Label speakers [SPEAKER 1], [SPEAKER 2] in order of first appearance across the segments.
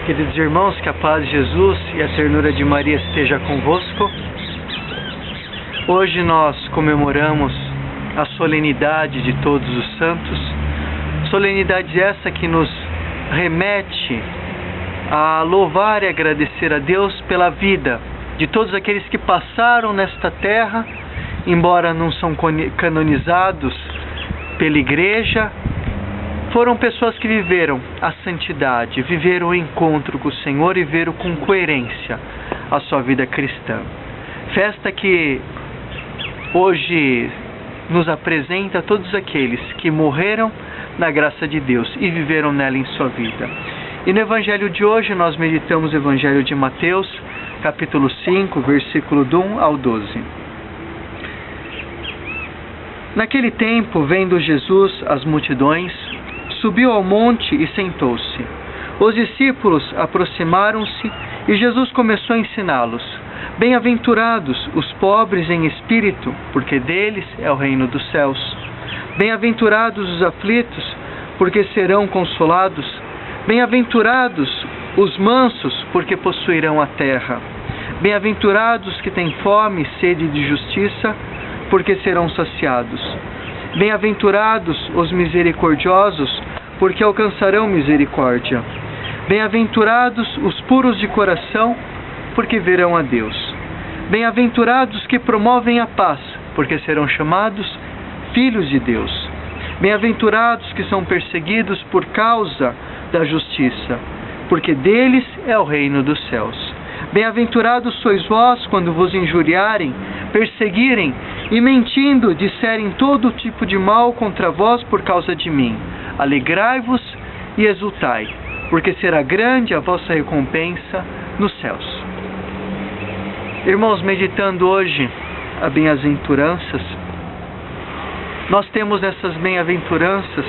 [SPEAKER 1] Queridos irmãos, que a paz de Jesus e a ternura de Maria esteja convosco. Hoje nós comemoramos a solenidade de Todos os Santos, solenidade essa que nos remete a louvar e agradecer a Deus pela vida de todos aqueles que passaram nesta terra, embora não são canonizados pela Igreja. Foram pessoas que viveram a santidade, viveram o encontro com o Senhor e viveram com coerência a sua vida cristã. Festa que hoje nos apresenta todos aqueles que morreram na graça de Deus e viveram nela em sua vida. E no Evangelho de hoje nós meditamos o Evangelho de Mateus, capítulo 5, versículo do 1 ao 12. Naquele tempo, vendo Jesus as multidões, subiu ao monte e sentou-se. Os discípulos aproximaram-se e Jesus começou a ensiná-los. Bem-aventurados os pobres em espírito, porque deles é o reino dos céus. Bem-aventurados os aflitos, porque serão consolados. Bem-aventurados os mansos, porque possuirão a terra. Bem-aventurados que têm fome e sede de justiça, porque serão saciados. Bem-aventurados os misericordiosos, porque alcançarão misericórdia. Bem-aventurados os puros de coração, porque verão a Deus. Bem-aventurados que promovem a paz, porque serão chamados filhos de Deus. Bem-aventurados que são perseguidos por causa da justiça, porque deles é o reino dos céus. Bem-aventurados sois vós quando vos injuriarem, perseguirem e mentindo disserem todo tipo de mal contra vós por causa de mim. Alegrai-vos e exultai, porque será grande a vossa recompensa nos céus. Irmãos, meditando hoje as bem-aventuranças, nós temos nessas bem-aventuranças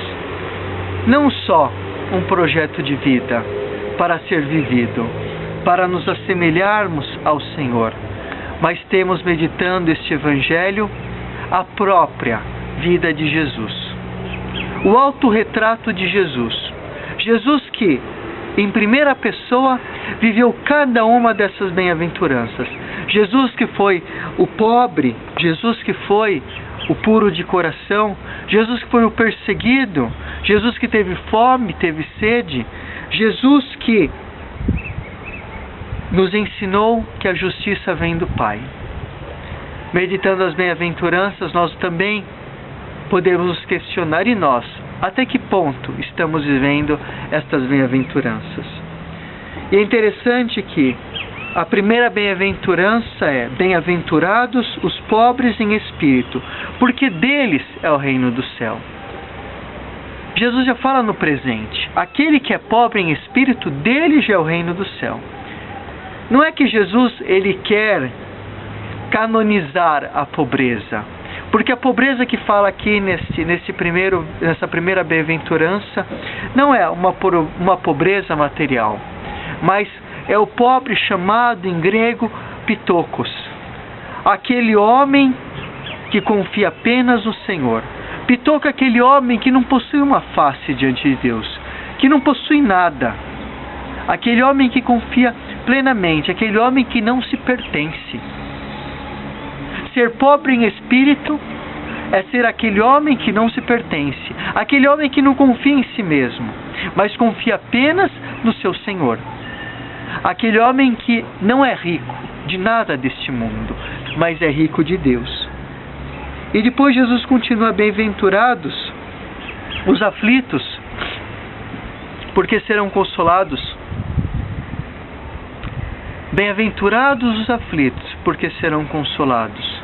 [SPEAKER 1] não só um projeto de vida para ser vivido, para nos assemelharmos ao Senhor, mas temos meditando este Evangelho a própria vida de Jesus. O autorretrato de Jesus. Jesus que, em primeira pessoa, viveu cada uma dessas bem-aventuranças. Jesus que foi o pobre, Jesus que foi o puro de coração, Jesus que foi o perseguido, Jesus que teve fome, teve sede, Jesus que nos ensinou que a justiça vem do Pai. Meditando as bem-aventuranças, nós também podemos nos questionar, e nós, até que ponto estamos vivendo estas bem-aventuranças? E é interessante que a primeira bem-aventurança é: bem-aventurados os pobres em espírito, porque deles é o reino do céu. Jesus já fala no presente: aquele que é pobre em espírito, dele já é o reino do céu. Não é que Jesus ele quer canonizar a pobreza, porque a pobreza que fala aqui nessa primeira bem-aventurança não é uma pobreza material, mas é o pobre chamado em grego pitokos, aquele homem que confia apenas no Senhor. Pitoko é aquele homem que não possui uma face diante de Deus, que não possui nada, aquele homem que confia plenamente, aquele homem que não se pertence. Ser pobre em espírito é ser aquele homem que não se pertence, aquele homem que não confia em si mesmo, mas confia apenas no seu Senhor. Aquele homem que não é rico de nada deste mundo, mas é rico de Deus. E depois Jesus continua: bem-aventurados os aflitos, porque serão consolados. Bem-aventurados os aflitos, porque serão consolados.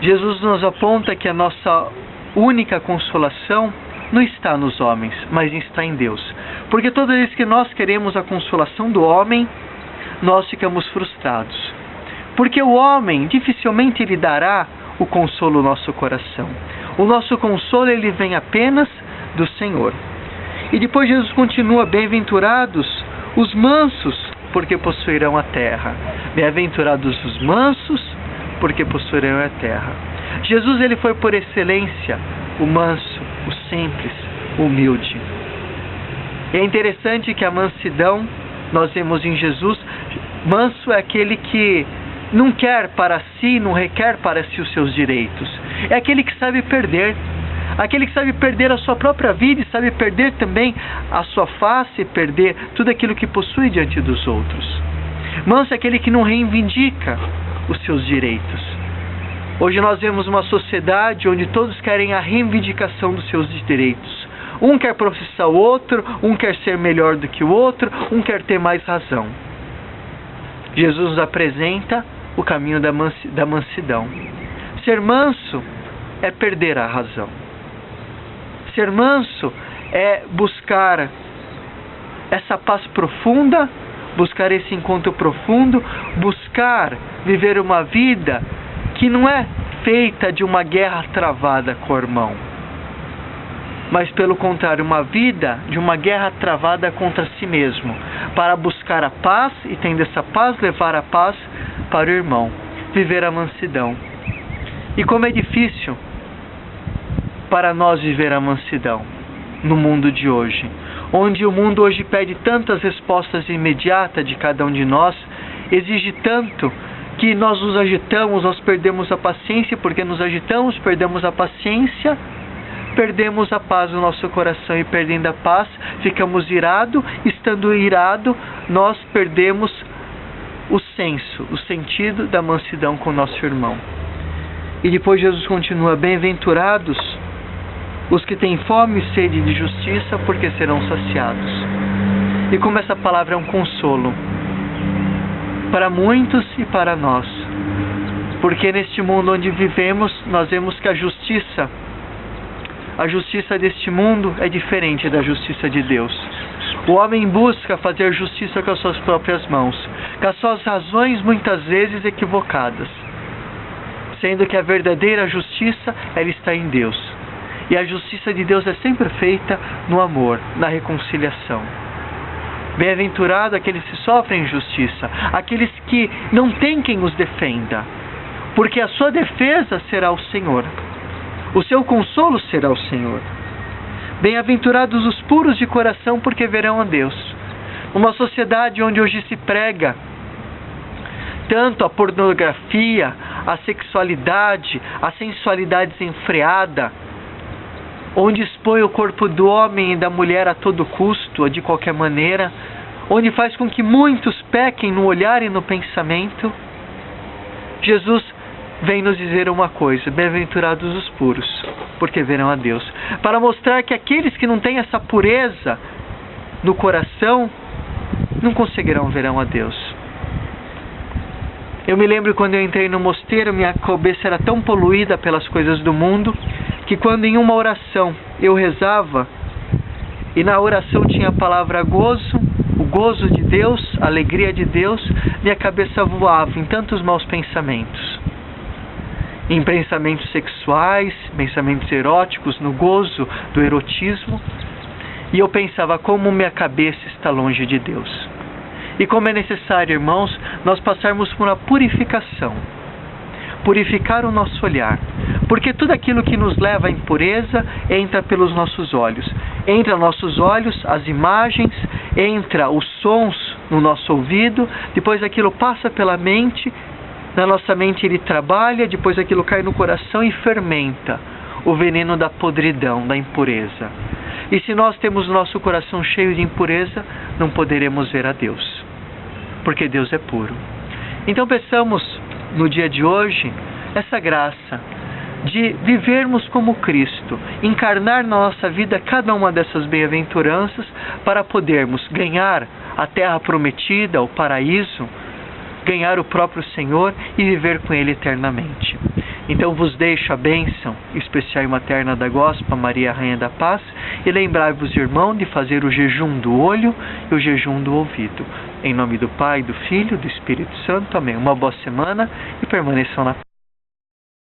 [SPEAKER 1] Jesus nos aponta que a nossa única consolação não está nos homens, mas está em Deus. Porque toda vez que nós queremos a consolação do homem, nós ficamos frustrados. Porque o homem dificilmente ele dará o consolo ao nosso coração. O nosso consolo ele vem apenas do Senhor. E depois Jesus continua: bem-aventurados os mansos, porque possuirão a terra. Bem-aventurados os mansos, porque possuirão a terra. Jesus ele foi por excelência o manso, o simples, o humilde. E é interessante que a mansidão, nós vemos em Jesus, manso é aquele que não quer para si, não requer para si os seus direitos. É aquele que sabe perder. Aquele que sabe perder a sua própria vida e sabe perder também a sua face, perder tudo aquilo que possui diante dos outros. Manso é aquele que não reivindica os seus direitos. Hoje nós vemos uma sociedade onde todos querem a reivindicação dos seus direitos. Um quer processar o outro, um quer ser melhor do que o outro, um quer ter mais razão. Jesus nos apresenta o caminho da mansidão. Ser manso é perder a razão. Ser manso é buscar essa paz profunda, buscar esse encontro profundo, buscar viver uma vida que não é feita de uma guerra travada com o irmão, mas pelo contrário, uma vida de uma guerra travada contra si mesmo, para buscar a paz e, tendo essa paz, levar a paz para o irmão, viver a mansidão. E como é difícil para nós viver a mansidão no mundo de hoje, onde o mundo hoje pede tantas respostas imediatas de cada um de nós, exige tanto que nós nos agitamos, nós perdemos a paciência, porque nos agitamos, perdemos a paciência, perdemos a paz no nosso coração, e perdendo a paz, ficamos irados. Estando irado, nós perdemos o senso, o sentido da mansidão com o nosso irmão. E depois Jesus continua: bem-aventurados os que têm fome e sede de justiça, porque serão saciados. E como essa palavra é um consolo para muitos e para nós, porque neste mundo onde vivemos, nós vemos que a justiça deste mundo é diferente da justiça de Deus. O homem busca fazer justiça com as suas próprias mãos, com as suas razões muitas vezes equivocadas, sendo que a verdadeira justiça, ela está em Deus. E a justiça de Deus é sempre feita no amor, na reconciliação. Bem-aventurado aqueles que sofrem injustiça, aqueles que não têm quem os defenda, porque a sua defesa será o Senhor, o seu consolo será o Senhor. Bem-aventurados os puros de coração, porque verão a Deus. Uma sociedade onde hoje se prega tanto a pornografia, a sexualidade, a sensualidade desenfreada, onde expõe o corpo do homem e da mulher a todo custo, de qualquer maneira, onde faz com que muitos pequem no olhar e no pensamento, Jesus vem nos dizer uma coisa: bem-aventurados os puros, porque verão a Deus. Para mostrar que aqueles que não têm essa pureza no coração, não conseguirão ver a Deus. Eu me lembro quando eu entrei no mosteiro, minha cabeça era tão poluída pelas coisas do mundo, que quando em uma oração eu rezava, e na oração tinha a palavra gozo, o gozo de Deus, a alegria de Deus, minha cabeça voava em tantos maus pensamentos. Em pensamentos sexuais, pensamentos eróticos, no gozo do erotismo. E eu pensava como minha cabeça está longe de Deus. E como é necessário, irmãos, nós passarmos por uma purificação. Purificar o nosso olhar. Porque tudo aquilo que nos leva à impureza entra pelos nossos olhos. Entra nos nossos olhos as imagens, entra os sons no nosso ouvido, depois aquilo passa pela mente, na nossa mente ele trabalha, depois aquilo cai no coração e fermenta o veneno da podridão, da impureza. E se nós temos o nosso coração cheio de impureza, não poderemos ver a Deus, porque Deus é puro. Então peçamos no dia de hoje essa graça de vivermos como Cristo, encarnar na nossa vida cada uma dessas bem-aventuranças para podermos ganhar a terra prometida, o paraíso, ganhar o próprio Senhor e viver com Ele eternamente. Então vos deixo a bênção especial e materna da Gospa, Maria, Rainha da Paz, e lembrai-vos, irmão, de fazer o jejum do olho e o jejum do ouvido. Em nome do Pai, do Filho e do Espírito Santo. Amém. Uma boa semana e permaneçam na paz.